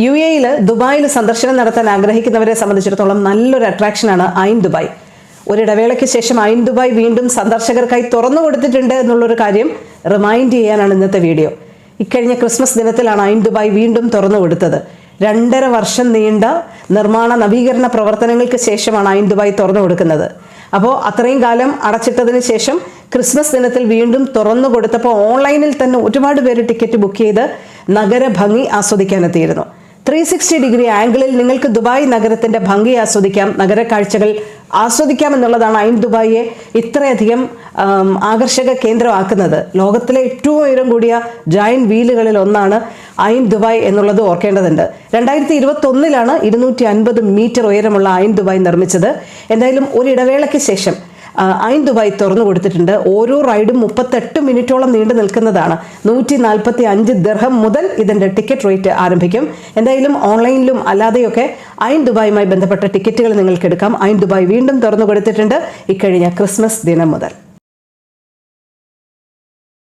UAE ദുബായിൽ സന്ദർശനം നടത്താൻ ആഗ്രഹിക്കുന്നവരെ സംബന്ധിച്ചിടത്തോളം നല്ലൊരു അട്രാക്ഷനാണ് ഐൻ ദുബായ്. ഒരിടവേളയ്ക്ക് ശേഷം ഐൻ ദുബായ് വീണ്ടും സന്ദർശകർക്കായി തുറന്നു കൊടുത്തിട്ടുണ്ട് എന്നുള്ളൊരു കാര്യം റിമൈൻഡ് ചെയ്യാനാണ് ഇന്നത്തെ വീഡിയോ. ഇക്കഴിഞ്ഞ ക്രിസ്മസ് ദിനത്തിലാണ് ഐൻ ദുബായ് വീണ്ടും തുറന്നു കൊടുത്തത്. 2.5 വർഷം നീണ്ട നിർമ്മാണ നവീകരണ പ്രവർത്തനങ്ങൾക്ക് ശേഷമാണ് ഐൻ ദുബായ് തുറന്നു കൊടുക്കുന്നത്. അപ്പോൾ അത്രയും കാലം അടച്ചിട്ടതിന് ശേഷം ക്രിസ്മസ് ദിനത്തിൽ വീണ്ടും തുറന്നു കൊടുത്തപ്പോൾ ഓൺലൈനിൽ തന്നെ ഒരുപാട് പേര് ടിക്കറ്റ് ബുക്ക് ചെയ്ത് നഗര ഭംഗി ആസ്വദിക്കാനെത്തിയിരുന്നു. 360 ഡിഗ്രി ആംഗിളിൽ നിങ്ങൾക്ക് ദുബായ് നഗരത്തിന്റെ ഭംഗി ആസ്വദിക്കാം, നഗര കാഴ്ചകൾ ആസ്വദിക്കാം എന്നുള്ളതാണ് ഐൻ ദുബായിയെ ഇത്രയധികം ആകർഷക കേന്ദ്രമാക്കുന്നത്. ലോകത്തിലെ ഏറ്റവും ഉയരം കൂടിയ ജയന്റ് വീലുകളിൽ ഒന്നാണ് ഐൻ ദുബായ് എന്നുള്ളത് ഓർക്കേണ്ടതുണ്ട്. 2021 250 മീറ്റർ ഉയരമുള്ള ഐൻ ദുബായ് നിർമ്മിച്ചത്. എന്തായാലും ഒരിടവേളയ്ക്ക് ശേഷം ഐൻ ദുബായ് തുറന്നു കൊടുത്തിട്ടുണ്ട്. ഓരോ റൈഡും 38 മിനിറ്റോളം നീണ്ടു നിൽക്കുന്നതാണ്. 145 ദിർഹം മുതൽ ഇതിന്റെ ടിക്കറ്റ് റേറ്റ് ആരംഭിക്കും. എന്തായാലും ഓൺലൈനിലും അല്ലാതെയൊക്കെ ഐൻ ദുബായുമായി ബന്ധപ്പെട്ട ടിക്കറ്റുകൾ നിങ്ങൾക്ക് എടുക്കാം. ഐൻ ദുബായ് വീണ്ടും തുറന്നു കൊടുത്തിട്ടുണ്ട് ഇക്കഴിഞ്ഞ ക്രിസ്മസ് ദിനം മുതൽ.